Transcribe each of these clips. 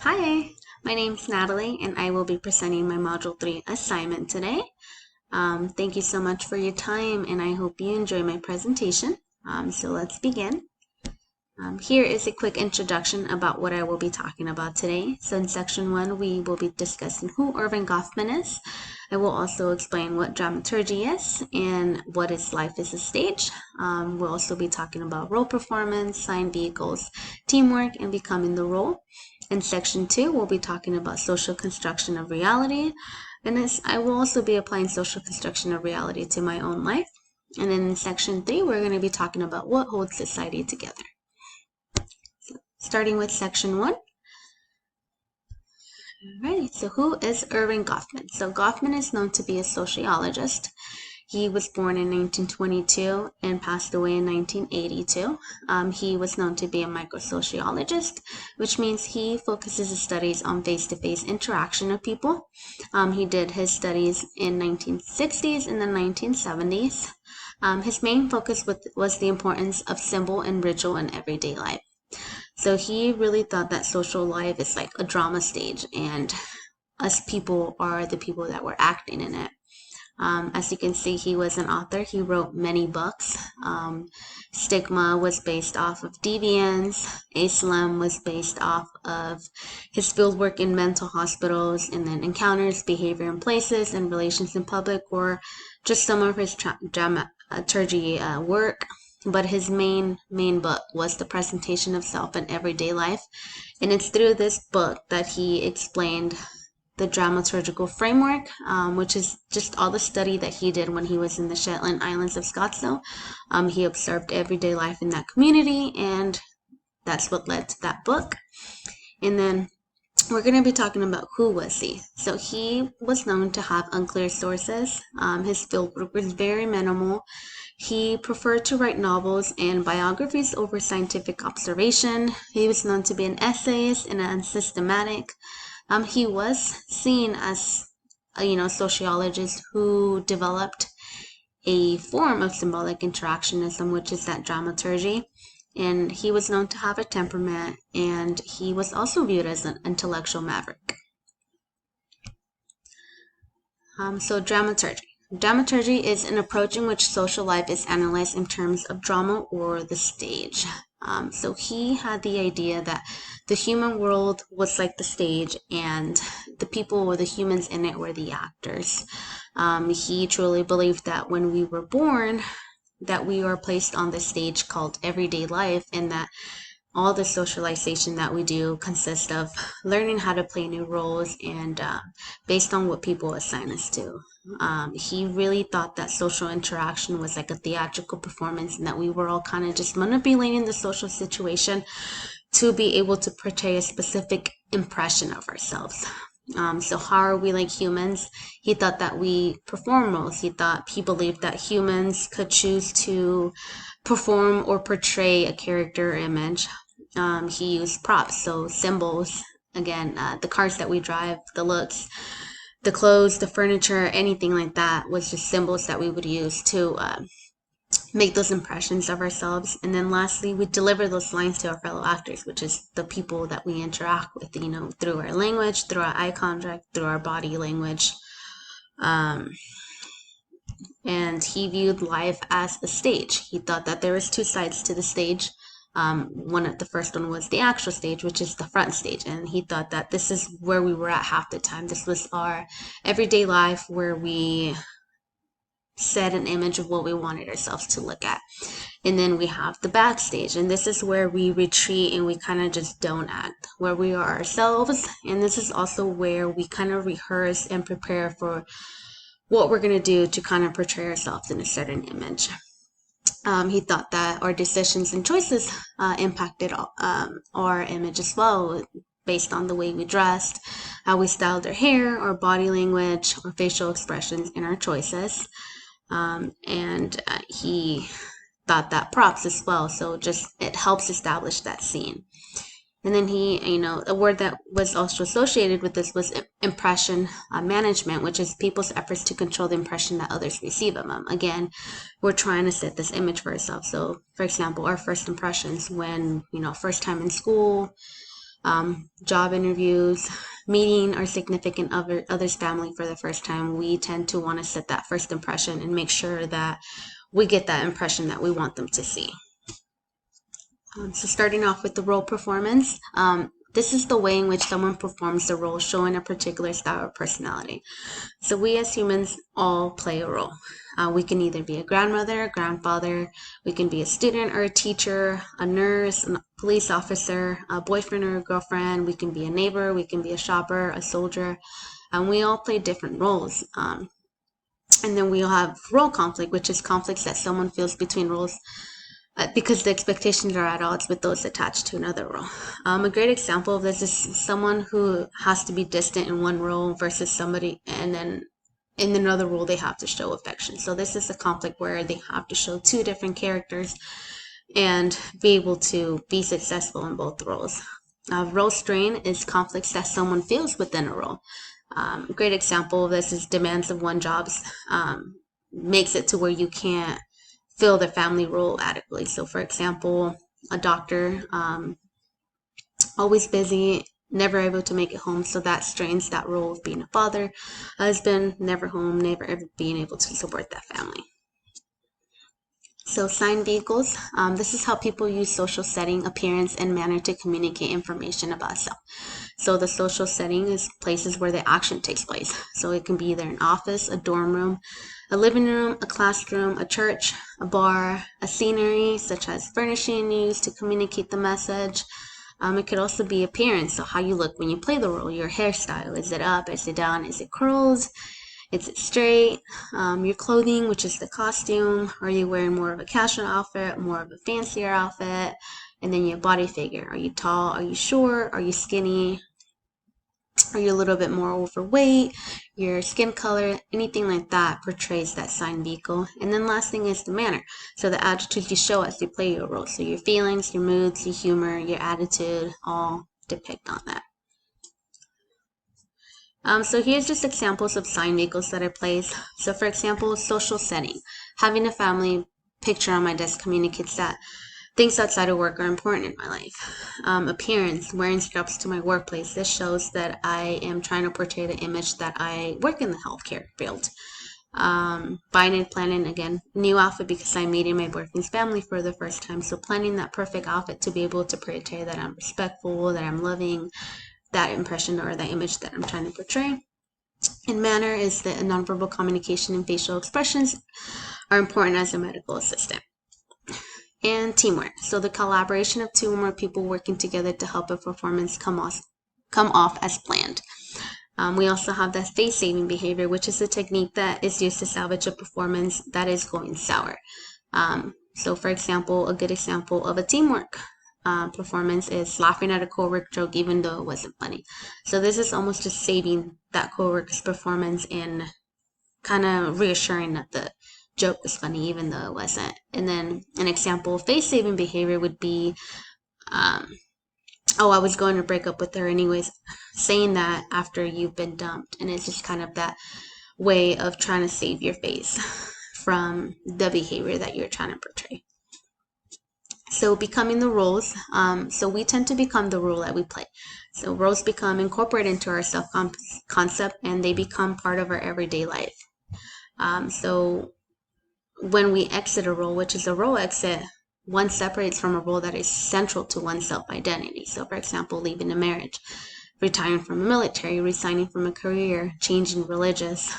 Hi, my name's Natalie, and I will be presenting my Module 3 assignment today. Thank you so much for your time, and I hope you enjoy my presentation. So let's begin. Here is a quick introduction about what I will be talking about today. So in section 1, we will be discussing who Irving Goffman is. I will also explain what dramaturgy is and what is life as a stage. We'll also be talking about role performance, sign vehicles, teamwork, and becoming the role. In section 2, we'll be talking about social construction of reality. And I will also be applying social construction of reality to my own life. And then in section 3, we're going to be talking about what holds society together. Starting with section 1. Alright, so who is Irving Goffman? So Goffman is known to be a sociologist. He was born in 1922 and passed away in 1982. He was known to be a microsociologist, which means he focuses his studies on face-to-face interaction of people. He did his studies in 1960s and the 1970s. His main focus was the importance of symbol and ritual in everyday life. So he really thought that social life is like a drama stage, and us people are the people that were acting in it. As you can see, he was an author. He wrote many books. Stigma was based off of deviance. Islam was based off of his fieldwork in mental hospitals, and then Encounters, Behavior in Places, and Relations in Public were just some of his dramaturgy work. But his main book was The Presentation of Self in Everyday Life. And it's through this book that he explained the dramaturgical framework, which is just all the study that he did when he was in the Shetland Islands of Scottsdale. He observed everyday life in that community, and that's what led to that book. And then we're going to be talking about who was he. So he was known to have unclear sources. His fieldwork was very minimal. He preferred to write novels and biographies over scientific observation. He was known to be an essayist and unsystematic. He was seen as a sociologist who developed a form of symbolic interactionism, which is that dramaturgy. And he was known to have a temperament, and he was also viewed as an intellectual maverick. So dramaturgy. Dramaturgy is an approach in which social life is analyzed in terms of drama or the stage. So he had the idea that the human world was like the stage, and the people or the humans in it were the actors. He truly believed that when we were born, that we are placed on the stage called everyday life, and that all the socialization that we do consists of learning how to play new roles and based on what people assign us to. He really thought that social interaction was like a theatrical performance, and that we were all kind of just manipulating the social situation to be able to portray a specific impression of ourselves. So how are we like humans? He thought that we perform roles. He believed that humans could choose to perform or portray a character image. He used props, so symbols, again, the cars that we drive, the looks, the clothes, the furniture, anything like that was just symbols that we would use to make those impressions of ourselves. And then lastly, we deliver those lines to our fellow actors, which is the people that we interact with, through our language, through our eye contact, through our body language. And he viewed life as a stage. He thought that there was two sides to the stage. The first one was the actual stage, which is the front stage, and he thought that this is where we were at half the time. This was our everyday life, where we set an image of what we wanted ourselves to look at. And then we have the backstage, and this is where we retreat and we kind of just don't act, where we are ourselves. And this is also where we kind of rehearse and prepare for what we're going to do to kind of portray ourselves in a certain image. He thought that our decisions and choices impacted our image as well, based on the way we dressed, how we styled our hair, our body language, our facial expressions, and our choices. And he thought that props as well, so just it helps establish that scene. And then a word that was also associated with this was impression management, which is people's efforts to control the impression that others receive of them. Again, we're trying to set this image for ourselves. So, for example, our first impressions when, first time in school, job interviews, meeting our significant other's family for the first time, we tend to want to set that first impression and make sure that we get that impression that we want them to see. So starting off with the role performance, this is the way in which someone performs the role, showing a particular style or personality. So we as humans all play a role. We can either be a grandmother, a grandfather, we can be a student or a teacher, a nurse, a police officer, a boyfriend or a girlfriend, we can be a neighbor, we can be a shopper, a soldier, and we all play different roles. And then we'll have role conflict, which is conflicts that someone feels between roles because the expectations are at odds with those attached to another role. A great example of this is someone who has to be distant in one role versus somebody, and then in another role they have to show affection. So this is a conflict where they have to show two different characters and be able to be successful in both roles. Role strain is conflicts that someone feels within a role. A great example of this is demands of one job makes it to where you can't fill the family role adequately. So for example, a doctor, always busy, never able to make it home, so that strains that role of being a father, husband, never home, never ever being able to support that family. So sign vehicles, this is how people use social setting, appearance, and manner to communicate information about self. So the social setting is places where the action takes place. So it can be either an office, a dorm room, a living room, a classroom, a church, a bar, a scenery, such as furnishing used to communicate the message. It could also be appearance, so how you look when you play the role, your hairstyle. Is it up? Is it down? Is it curls? Is it straight? Your clothing, which is the costume. Are you wearing more of a casual outfit, more of a fancier outfit? And then your body figure. Are you tall? Are you short? Are you skinny? Are you a little bit more overweight? Your skin color, anything like that portrays that sign vehicle. And then last thing is the manner. So the attitude you show as you play your role. So your feelings, your moods, your humor, your attitude, all depict on that. So here's just examples of sign vehicles that I place. So for example, social setting. Having a family picture on my desk communicates that things outside of work are important in my life. Appearance, wearing scrubs to my workplace. This shows that I am trying to portray the image that I work in the healthcare field. Buying and planning, again, new outfit because I'm meeting my boyfriend's family for the first time. So planning that perfect outfit to be able to portray that I'm respectful, that I'm loving, that impression or that image that I'm trying to portray. And manner is the nonverbal communication and facial expressions are important as a medical assistant. And teamwork. So the collaboration of two or more people working together to help a performance come off as planned. We also have that face-saving behavior, which is a technique that is used to salvage a performance that is going sour. So for example, a good example of a teamwork performance is laughing at a coworker joke even though it wasn't funny. So this is almost just saving that coworker's performance and kind of reassuring that the joke was funny even though it wasn't. And then an example of face-saving behavior would be, oh, I was going to break up with her anyways, saying that after you've been dumped. And it's just kind of that way of trying to save your face from the behavior that you're trying to portray. So becoming the roles, so we tend to become the role that we play. So roles become incorporated into our self-concept and they become part of our everyday life. So when we exit a role, which is a role exit, one separates from a role that is central to one's self-identity. So for example, leaving a marriage, retiring from the military, resigning from a career, changing religious.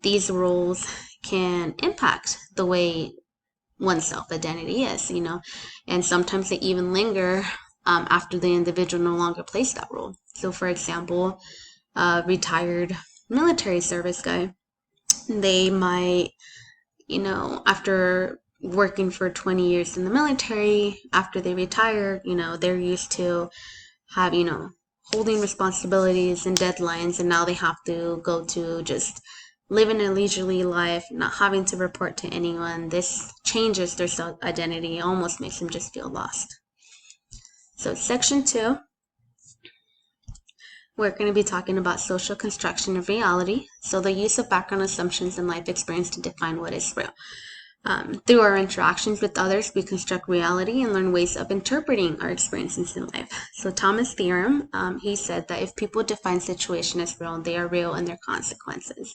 These roles can impact the way one's self-identity is, and sometimes they even linger after the individual no longer plays that role. So for example, a retired military service guy, they might, after working for 20 years in the military, after they retire, they're used to have, holding responsibilities and deadlines, and now they have to go to just living a leisurely life, not having to report to anyone. This changes their self-identity, almost makes them just feel lost. So section 2, we're going to be talking about social construction of reality. So the use of background assumptions and life experience to define what is real. Through our interactions with others, we construct reality and learn ways of interpreting our experiences in life. So Thomas' theorem, he said that if people define situation as real, they are real in their consequences.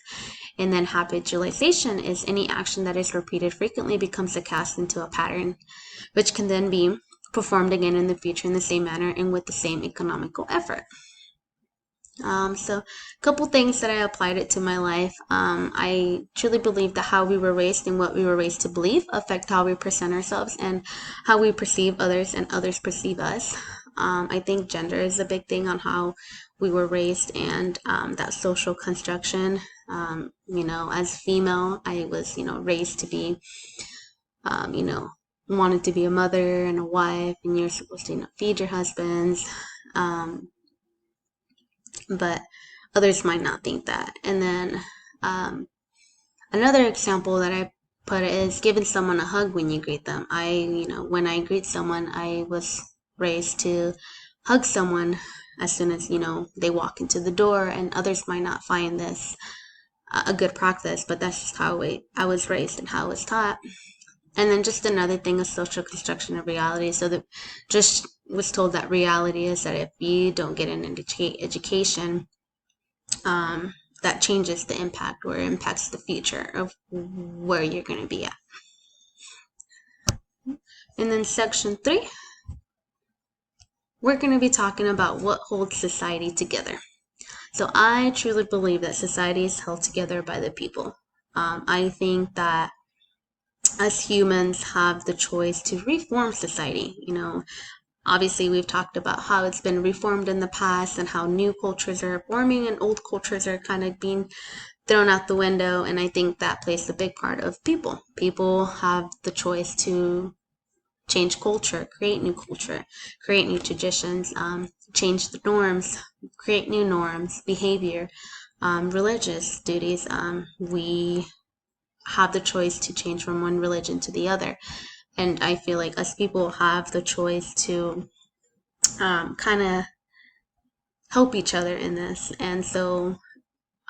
And then habitualization is any action that is repeated frequently becomes a cast into a pattern, which can then be performed again in the future in the same manner and with the same economical effort. So a couple things that I applied it to my life. I truly believe that how we were raised and what we were raised to believe affect how we present ourselves and how we perceive others and others perceive us. I think gender is a big thing on how we were raised and that social construction. As female, I was, raised to be, wanted to be a mother and a wife, and you're supposed to, feed your husbands. But others might not think that. And then another example that I put is giving someone a hug when you greet them. When I greet someone, I was raised to hug someone as soon as, they walk into the door, and others might not find this a good practice, but that's just how I was raised and how I was taught. And then just another thing is social construction of reality. So that just was told that reality is that if you don't get an education, that changes the impact or impacts the future of where you're going to be at. And then section 3, we're going to be talking about what holds society together. So I truly believe that society is held together by the people. I think that as humans have the choice to reform society. Obviously we've talked about how it's been reformed in the past and how new cultures are forming and old cultures are kind of being thrown out the window. And I think that plays a big part of people. People have the choice to change culture, create new culture, create new traditions, change the norms, create new norms, behavior, religious duties. We have the choice to change from one religion to the other. And I feel like us people have the choice to kind of help each other in this. And so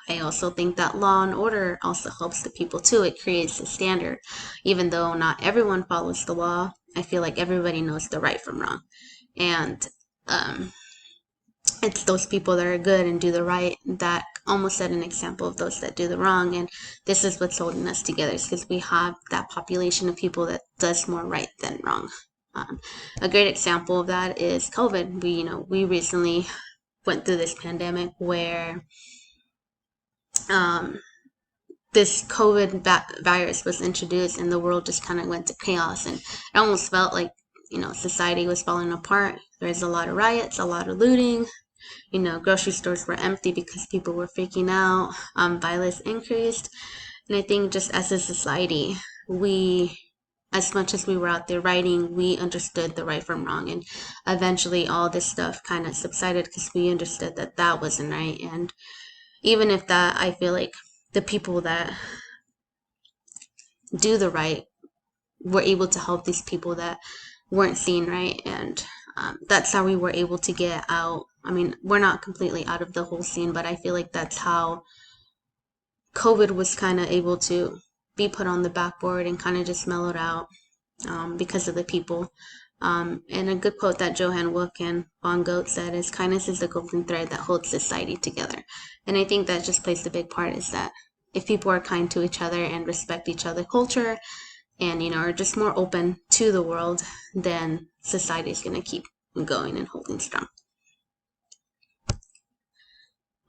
I also think that law and order also helps the people too. It creates a standard. Even though not everyone follows the law, I feel like everybody knows the right from wrong. And it's those people that are good and do the right that almost set an example of those that do the wrong. And this is what's holding us together, is because we have that population of people that does more right than wrong. A great example of that is COVID. We recently went through this pandemic where this COVID virus was introduced and the world just kind of went to chaos, and it almost felt like society was falling apart. There's a lot of riots, a lot of looting. Grocery stores were empty because people were freaking out. Violence increased. And I think just as a society, as much as we were out there writing, we understood the right from wrong. And eventually all this stuff kind of subsided because we understood that that wasn't right. And even if that, I feel like the people that do the right were able to help these people that weren't seen right. And that's how we were able to get out. I mean, we're not completely out of the whole scene, but I feel like that's how COVID was kind of able to be put on the backboard and kind of just mellowed out because of the people. And a good quote that Johann Wook and Von Goethe said is, kindness is the golden thread that holds society together. And I think that just plays a big part, is that if people are kind to each other and respect each other's culture and, are just more open to the world, then society is going to keep going and holding strong.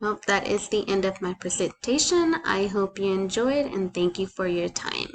Well, that is the end of my presentation. I hope you enjoyed, and thank you for your time.